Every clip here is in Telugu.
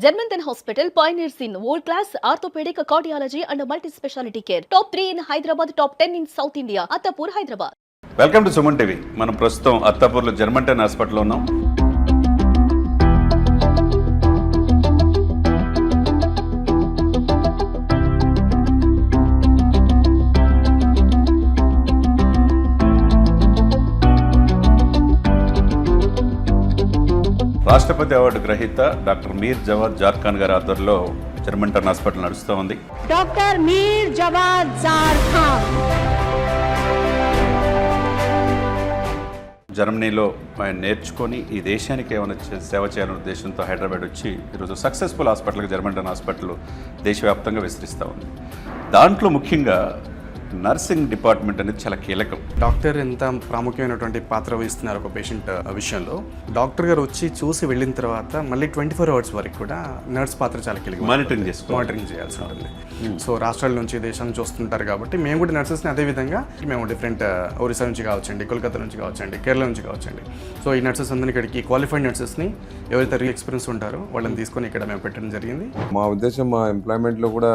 Germantown Hospital pioneers in world-class orthopedic, cardiology and multi-speciality care. Top 3 in Hyderabad, top 10 in South India. Attapur, Hyderabad. Welcome to Suman TV. మనం ప్రస్తుతం అత్తాపూర్లో జర్మంటన్ హాస్పిటల్లో ఉన్నాం. రాష్ట్రపతి అవార్డు గ్రహీత డాక్టర్ మీర్ జవాద్ జార్ఖాన్ గారి ఆధ్వర్యంలో జర్మంటన్ హాస్పిటల్ నడుస్తూ ఉంది. డాక్టర్ మీర్ జవాద్ జార్ఖాన్ జర్మనీలో ఆయన నేర్చుకొని ఈ దేశానికి ఏమైనా సేవ చేయాలనే ఉద్దేశంతో హైదరాబాద్ వచ్చి ఈరోజు సక్సెస్ఫుల్ హాస్పిటల్గా జర్మంటన్ హాస్పిటల్ దేశవ్యాప్తంగా విస్తరిస్తూ ఉంది. దాంట్లో ముఖ్యంగా నర్సింగ్ డిపార్ట్మెంట్ అనేది చాలా కీలకం. డాక్టర్ ఎంత ప్రాముఖ్యమైనటువంటి పాత్ర వహిస్తున్నారు ఒక పేషెంట్ విషయంలో. డాక్టర్ గారు వచ్చి చూసి వెళ్ళిన తర్వాత మళ్ళీ 24 hours వరకు కూడా నర్స్ పాత్ర చాలా కీలకం. మానిటరింగ్ చేయాల్సి ఉంటుంది. సో రాష్ట్రాల నుంచి దేశం నుంచి వస్తుంటారు కాబట్టి మేము కూడా నర్సెస్ని అదే విధంగా మేము డిఫరెంట్ ఒరిస్సా నుంచి కావచ్చండి, కోల్కతా నుంచి కావచ్చండి, కేరళ నుంచి కావచ్చండి. సో ఈ నర్సెస్ అందరినీ ఇక్కడికి క్వాలిఫైడ్ నర్సెస్ని ఎవరైతే ఎక్స్పీరియన్స్ ఉంటారో వాళ్ళని తీసుకొని ఇక్కడ మేము పెట్టడం జరిగింది. మా ఉద్దేశం మా ఎంప్లాయ్మెంట్లో కూడా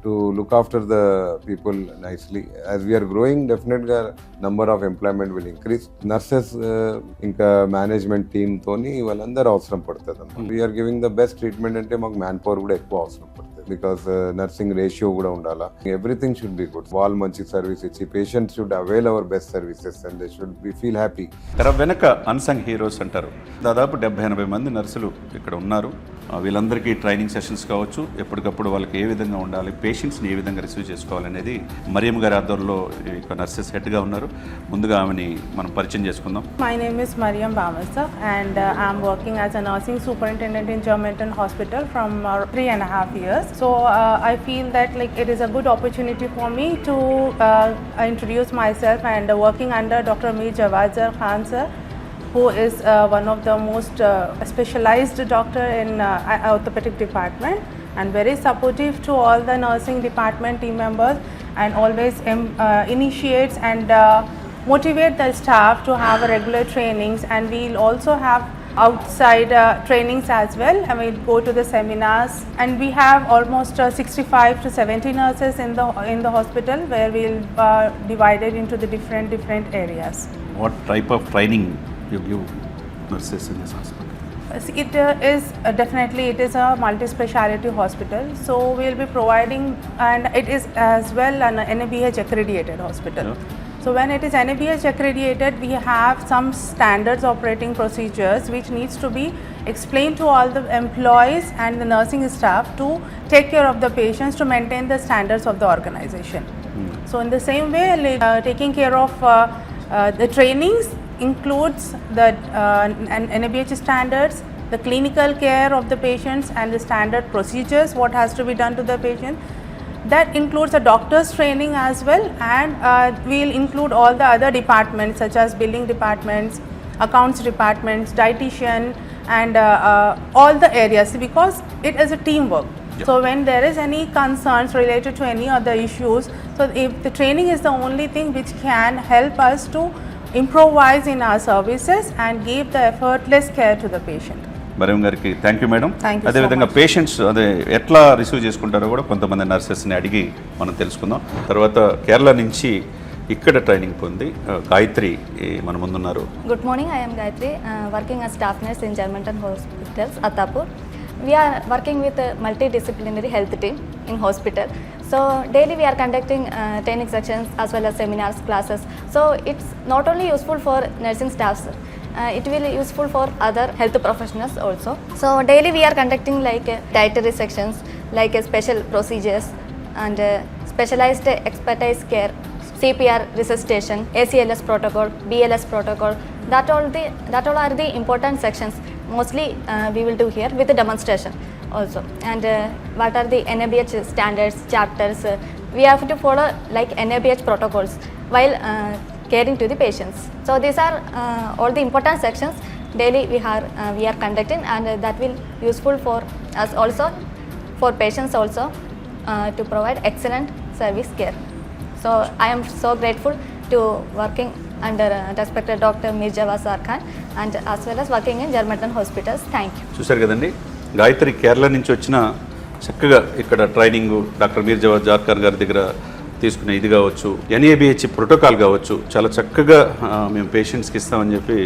to look after the people nicely. As we are growing డెఫినెట్గా number of employment will increase. Nurses ఇంకా మేనేజ్మెంట్ టీమ్తోని వాళ్ళందరూ అవసరం పడుతుంది అన్నమాట. We are giving the best treatment అంటే మాకు మ్యాన్ పవర్ కూడా ఎక్కువ అవసరం పడుతుంది. బికాస్ నర్సింగ్ రేషియో కూడా ఉండాలా. Everything should be good. వాళ్ళు మంచి సర్వీస్ ఇచ్చి patients should avail our best services and they should be feel happy. తెర వెనక అన్సంగ్ హీరోస్ అంటారు. దాదాపు 70-80 మంది నర్సులు ఇక్కడ ఉన్నారు. వీళ్ళందరికీ ట్రైనింగ్ సెషన్స్ కావచ్చు, ఎప్పటికప్పుడు వాళ్ళకి ఏ విధంగా ఉండాలి, పేషెంట్స్ని ఏ విధంగా రిసీవ్ చేసుకోవాలనేది మరియం గారి ఆధ్వర్యంలో ఇక నర్సెస్ హెడ్గా ఉన్నారు. ముందుగా ఆమెని మనం పరిచయం చేసుకుందాం. My name is Mariam Bamasa and I'm working as a nursing superintendent in Germantown Hospital from 3.5 years. So I feel that like it is a good opportunity for me to introduce myself and working under Dr. Mir Jawad Khan sir, who is one of the most specialized doctor in orthopedic department and very supportive to all the nursing department team members and always initiates and motivate the staff to have regular trainings, and we'll also have outside trainings as well, and we'll go to the seminars, and we have almost 65 to 70 nurses in the hospital where we'll divide it into the different areas. What type of training you give nurses in this hospital? It is definitely it is a multi-speciality hospital, so we'll be providing, and it is as well an NABH accredited hospital. Yeah. So when it is NABH accredited, we have some standards operating procedures which needs to be explained to all the employees and the nursing staff to take care of the patients, to maintain the standards of the organization. So in the same way, taking care of the trainings includes the NABH standards, the clinical care of the patients and the standard procedures, what has to be done to the patient. That includes a doctor's training as well, and we'll include all the other departments such as billing departments, accounts departments, dietitian, and all the areas, because it is a teamwork. Yeah. So when there is any concerns related to any other issues, so if the training is the only thing which can help us to improvise in our services and give the effortless care to the patient. Mariam గారికి థ్యాంక్ యూ మేడం. అదేవిధంగా పేషెంట్స్ అదే ఎట్లా రిసీవ్ చేసుకుంటారో కూడా కొంతమంది నర్సెస్ని అడిగి మనం తెలుసుకుందాం. తర్వాత కేరళ నుంచి ఇక్కడ ట్రైనింగ్ పొంది గాయత్రి మన ముందున్నారు. Good morning, I am Gayatri, working as staff nurse in Germantown Hospitals, Attapur. We are working with a multidisciplinary health team in hospital. So daily we are conducting training sections as well as seminars, classes. So it's not only useful for nursing staffs, it will be useful for other health professionals also. So daily we are conducting like dietary sections, like special procedures and specialized expertise care, CPR resuscitation, ACLS protocol, BLS protocol. That all are the important sections. Mostly we will do here with a demonstration also. And what are the NABH standards, chapters? We have to follow like NABH protocols while caring to the patients. So these are all the important sections daily we are conducting, and that will useful for us also, for patients also, to provide excellent service care. So I am so grateful to working under respected Dr. Mir Jawad Khan and as well as working in Germantown Hospitals. Thank you. చూశారు కదండి, గాయత్రి కేరళ నుంచి వచ్చిన చక్కగా ఇక్కడ ట్రైనింగ్ డాక్టర్ మీర్ జవాద్ జార్ఖాన్ గారి దగ్గర తీసుకునే ఇది కావచ్చు, NABH ప్రోటోకాల్ కావచ్చు, చాలా చక్కగా మేము పేషెంట్స్కి ఇస్తామని చెప్పి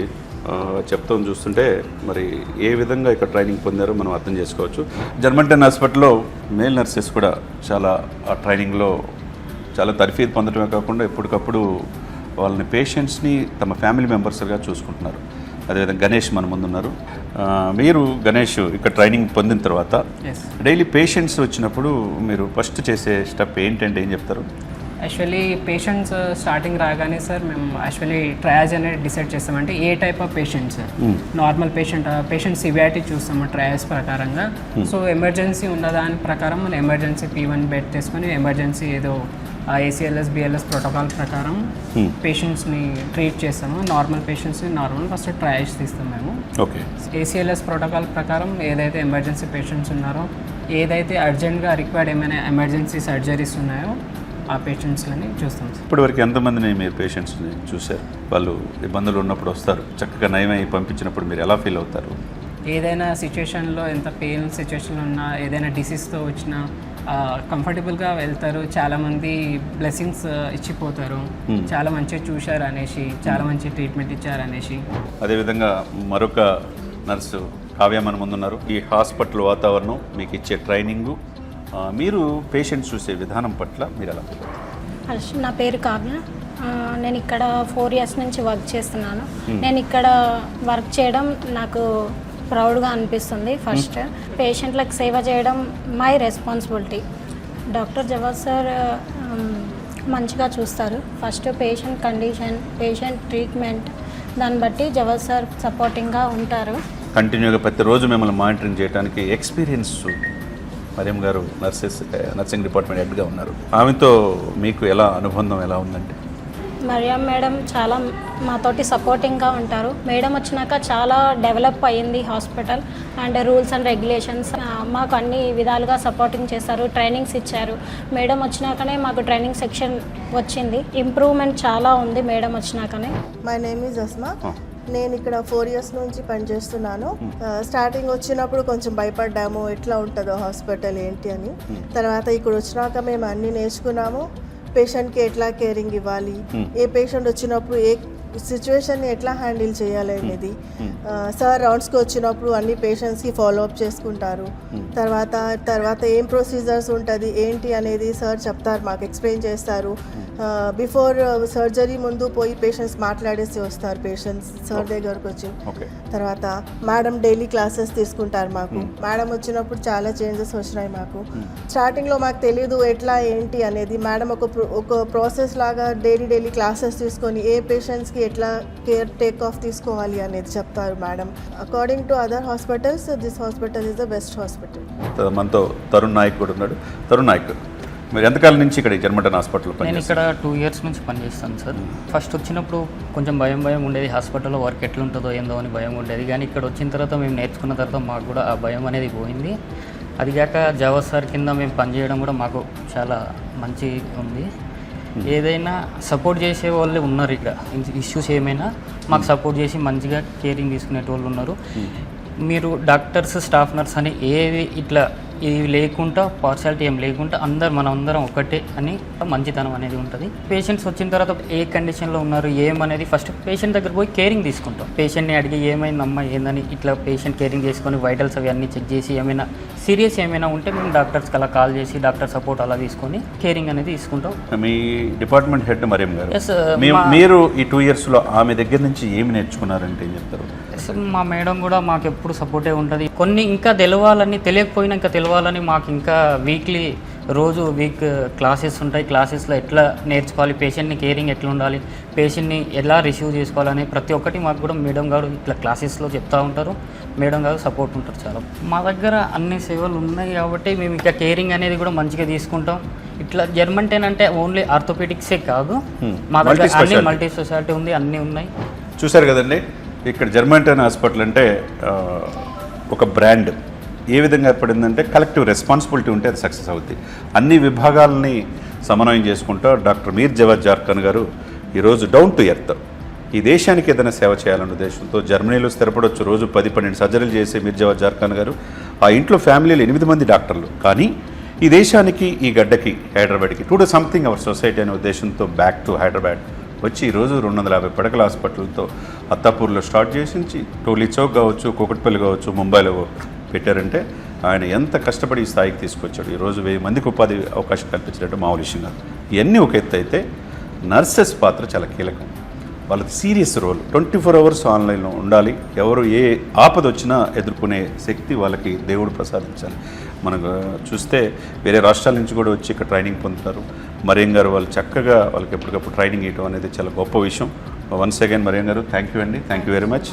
చెప్తాం. చూస్తుంటే మరి ఏ విధంగా ఇక్కడ ట్రైనింగ్ పొందారో మనం అర్థం చేసుకోవచ్చు. జర్మంటన్ హాస్పిటల్లో మేల్ నర్సెస్ కూడా చాలా ఆ ట్రైనింగ్లో చాలా తర్ఫీదు పొందడమే కాకుండా ఎప్పటికప్పుడు వాళ్ళని పేషెంట్స్ని తమ ఫ్యామిలీ మెంబర్స్గా చూసుకుంటున్నారు. అదేవిధంగా గణేష్ మన ముందున్నారు. మీరు గణేష్ ఇక్కడ ట్రైనింగ్ పొందిన తర్వాత డైలీ పేషెంట్స్ వచ్చినప్పుడు మీరు ఫస్ట్ చేసే స్టెప్ ఏంటంటే ఏం చెప్తారు? యాక్చువల్లీ పేషెంట్స్ స్టార్టింగ్ రాగానే సార్ మేము యాక్చువల్లీ ట్రయాజ్ అనేది డిసైడ్ చేస్తామంటే ఏ type of patients, normal patient severity చూస్తాము ట్రయాజ్ ప్రకారంగా. సో ఎమర్జెన్సీ ఉన్న దాని ప్రకారం మనం ఎమర్జెన్సీ P1 బెడ్ తీసుకొని ఎమర్జెన్సీ ఏదో ACLS BLS ప్రోటోకాల్ ప్రకారం పేషెంట్స్ని ట్రీట్ చేస్తాము. నార్మల్ పేషెంట్స్ని నార్మల్ ఫస్ట్ ట్రయాజ్ తీస్తాం మేము. ఓకే. ACLS ప్రోటోకాల్ ప్రకారం ఏదైతే ఎమర్జెన్సీ పేషెంట్స్ ఉన్నారో, ఏదైతే అర్జెంట్గా రిక్వైర్డ్ ఏమైనా ఎమర్జెన్సీ సర్జరీస్ ఉన్నాయో ఆ పేషెంట్స్ని చూస్తాం. ఇప్పటివరకు ఎంతమందిని మీరు పేషెంట్స్ని చూశారు? వాళ్ళు ఇబ్బందులు ఉన్నప్పుడు వస్తారు, చక్కగా నయమై పంపించినప్పుడు మీరు ఎలా ఫీల్ అవుతారు? ఏదైనా సిచ్యువేషన్లో ఎంత పెయిన్ సిచ్యువేషన్లో ఉన్నా, ఏదైనా డిసీజ్తో వచ్చినా కంఫర్టబుల్గా వెళ్తారు. చాలామంది బ్లెస్సింగ్స్ ఇచ్చిపోతారు, చాలా మంచిగా చూశారు అనేసి, చాలా మంచి ట్రీట్మెంట్ ఇచ్చారు అనేసి. అదేవిధంగా మరొక నర్సు కావ్య మన ముందున్నారు. ఈ హాస్పిటల్ వాతావరణం, మీకు ఇచ్చే ట్రైనింగు, మీరు పేషెంట్స్ చూసే విధానం పట్ల మీరు ఎలా? నా పేరు కావ్య. నేను ఇక్కడ 4 ఇయర్స్ నుంచి వర్క్ చేస్తున్నాను. నేను ఇక్కడ వర్క్ చేయడం నాకు ప్రౌడ్గా అనిపిస్తుంది. ఫస్ట్ పేషెంట్లకు సేవ చేయడం my responsibility. Doctor Javad sir మంచిగా చూస్తారు. First patient condition, patient treatment, దాన్ని బట్టి జవాద్ సార్ సపోర్టింగ్గా ఉంటారు. కంటిన్యూగా ప్రతిరోజు మిమ్మల్ని మానిటరింగ్ చేయడానికి ఎక్స్పీరియన్స్ మరియం గారు నర్సింగ్ డిపార్ట్మెంట్ హెడ్గా ఉన్నారు. ఆమెతో మీకు ఎలా అనుబంధం ఎలా ఉందండి? మరియం మేడం చాలా మాతోటి సపోర్టింగ్గా ఉంటారు. మేడం వచ్చినాక చాలా డెవలప్ అయ్యింది hospital. And rules and regulations మాకు అన్ని విధాలుగా సపోర్టింగ్ చేస్తారు, ట్రైనింగ్స్ ఇచ్చారు. మేడం వచ్చినాకనే మాకు ట్రైనింగ్ సెక్షన్ వచ్చింది. ఇంప్రూవ్మెంట్ చాలా ఉంది మేడం వచ్చినాకనే. My name is Asma. నేను ఇక్కడ 4 ఇయర్స్ నుంచి పనిచేస్తున్నాను. స్టార్టింగ్ వచ్చినప్పుడు కొంచెం భయపడ్డాము, ఎట్లా ఉంటుందో హాస్పిటల్ ఏంటి అని. తర్వాత ఇక్కడ వచ్చినాక మేము అన్నీ నేర్చుకున్నాము. పేషెంట్కి ఎట్లా కేరింగ్ ఇవ్వాలి, ఏ పేషెంట్ వచ్చినప్పుడు ఏ సిచ్యువేషన్ని ఎట్లా హ్యాండిల్ చేయాలి అనేది. సార్ రౌండ్స్కి వచ్చినప్పుడు అన్ని పేషెంట్స్కి ఫాలోఅప్ చేసుకుంటారు. తర్వాత ఏం ప్రొసీజర్స్ ఉంటుంది ఏంటి అనేది సార్ చెప్తారు, మాకు ఎక్స్ప్లెయిన్ చేస్తారు. బిఫోర్ సర్జరీ ముందు పోయి పేషెంట్స్ మాట్లాడేసి వస్తారు పేషెంట్స్ సార్ దగ్గరకు వచ్చి. తర్వాత మేడం డైలీ క్లాసెస్ తీసుకుంటారు మాకు. మేడం వచ్చినప్పుడు చాలా చేంజెస్ వచ్చినాయి మాకు. స్టార్టింగ్లో మాకు తెలీదు ఎట్లా ఏంటి అనేది. మేడం ఒక ప్రాసెస్ లాగా డైలీ క్లాసెస్ తీసుకొని ఏ పేషెంట్స్కి ఎట్లా కేర్ టేక్ ఆఫ్ తీసుకోవాలి అనేది చెప్తారు madam. According to other hospitals this hospital is the best hospital. మనతో తరుణ్ నాయక్ కూడా ఉన్నాడు. తరుణ్ నాయక్, మీరు ఎంతకాలం నుంచి ఇక్కడ జర్మంటన్ హాస్పిటల్? నేను ఇక్కడ 2 ఇయర్స్ నుంచి పనిచేస్తాను సార్. ఫస్ట్ వచ్చినప్పుడు కొంచెం భయం ఉండేది, హాస్పిటల్లో వర్క్ ఎట్లుంటుందో ఏందో అని భయం ఉండేది. కానీ ఇక్కడ వచ్చిన తర్వాత మేము నేర్చుకున్న తర్వాత మాకు కూడా ఆ భయం అనేది పోయింది. అదిగాక జవాద్ సార్ కింద మేము పనిచేయడం కూడా మాకు చాలా మంచి ఉంది. ఏదైనా సపోర్ట్ చేసే వాళ్ళే ఉన్నారు ఇక్కడ. ఇష్యూస్ ఏమైనా మాకు సపోర్ట్ చేసి మంచిగా కేరింగ్ తీసుకునేటోళ్ళు ఉన్నారు. మీరు డాక్టర్స్, స్టాఫ్ నర్స్ అని ఏవి ఇట్లా ఇవి లేకుండా, పార్షాలిటీ ఏం లేకుండా మనం అందరం ఒకటే అని మంచితనం అనేది ఉంటుంది. పేషెంట్స్ వచ్చిన తర్వాత ఏ కండిషన్లో ఉన్నారు ఏమనేది ఫస్ట్ పేషెంట్ దగ్గర పోయి కేరింగ్ తీసుకుంటాం. పేషెంట్ని అడిగి ఏమైందమ్మా ఏందని ఇట్లా పేషెంట్ కేరింగ్ చేసుకొని వైటల్స్ అవి అన్నీ చెక్ చేసి ఏమైనా సీరియస్ ఏమైనా ఉంటే మేము డాక్టర్స్కి అలా కాల్ చేసి డాక్టర్ సపోర్ట్ అలా తీసుకొని కేరింగ్ అనేది తీసుకుంటాం. మీ డిపార్ట్మెంట్ హెడ్ మరియం గారు, మీరు ఈ 2 ఇయర్స్లో ఆమె దగ్గర నుంచి ఏమి నేర్చుకున్నారంటే ఏం చెప్తారు? మా మేడం కూడా మాకు ఎప్పుడు సపోర్టే ఉంటుంది. కొన్ని ఇంకా తెలియకపోయినా ఇంకా తెలవాలని మాకు ఇంకా వీక్ క్లాసెస్ ఉంటాయి. క్లాసెస్లో ఎట్లా నేర్చుకోవాలి, పేషెంట్ని కేరింగ్ ఎట్లా ఉండాలి, పేషెంట్ని ఎలా రిసీవ్ చేసుకోవాలని ప్రతి ఒక్కటి మాకు కూడా మేడం గారు ఇట్లా క్లాసెస్లో చెప్తూ ఉంటారు. మేడం గారు సపోర్ట్ ఉంటారు చాలా. మా దగ్గర అన్ని సేవలు ఉన్నాయి కాబట్టి మేము ఇంకా కేరింగ్ అనేది కూడా మంచిగా తీసుకుంటాం. ఇట్లా జర్మంటన్ అంటే ఓన్లీ ఆర్థోపెడిక్సే కాదు, మా దగ్గర అన్ని మల్టీ స్పెషాలిటీ ఉంది, అన్నీ ఉన్నాయి. చూశారు కదండి, ఇక్కడ జర్మంటన్ హాస్పిటల్ అంటే ఒక బ్రాండ్. ఏ విధంగా ఏర్పడిందంటే కలెక్టివ్ రెస్పాన్సిబిలిటీ ఉంటే అది సక్సెస్ అవుతుంది. అన్ని విభాగాలని సమన్వయం చేసుకుంటూ డాక్టర్ మీర్ జవాద్ జార్ఖాన్ గారు ఈరోజు డౌన్ టు ఎర్త్ ఈ దేశానికి ఏదైనా సేవ చేయాలన్న ఉద్దేశంతో జర్మనీలో స్థిరపడవచ్చు. రోజు 10-12 సర్జరీలు చేసే మీర్ జవాద్ జార్ఖాన్ గారు ఆ ఇంట్లో ఫ్యామిలీలో 8 మంది డాక్టర్లు. కానీ ఈ దేశానికి, ఈ గడ్డకి, హైదరాబాద్కి to do something our society అనే ఉద్దేశంతో బ్యాక్ టు హైదరాబాద్ వచ్చి ఈరోజు 250 పడకల హాస్పిటల్తో అత్తాపూర్లో స్టార్ట్ చేసి టోలీ చౌక్ కావచ్చు, కూకట్పల్లి కావచ్చు, ముంబైలో పెట్టారంటే ఆయన ఎంత కష్టపడి ఈ స్థాయికి తీసుకొచ్చాడు. ఈరోజు 1000 మందికి ఉపాధి అవకాశం కల్పించినట్టు మామూలు విషయం కాదు. ఇవన్నీ ఒక ఎత్తు అయితే నర్సెస్ పాత్ర చాలా కీలకం. వాళ్ళకి సీరియస్ రోల్, 24 అవర్స్ ఆన్లైన్లో ఉండాలి. ఎవరు ఏ ఆపద వచ్చినా ఎదుర్కొనే శక్తి వాళ్ళకి దేవుడు ప్రసాదించాలి. మనకు చూస్తే వేరే రాష్ట్రాల నుంచి కూడా వచ్చి ఇక్కడ ట్రైనింగ్ పొందుతారు. మరియం గారు వాళ్ళు చక్కగా వాళ్ళకి ఎప్పటికప్పుడు ట్రైనింగ్ ఇవ్వడం అనేది చాలా గొప్ప విషయం. వన్స్ అగైన్ మరియం గారు థ్యాంక్ యూ అండి, థ్యాంక్ యూ వెరీ మచ్.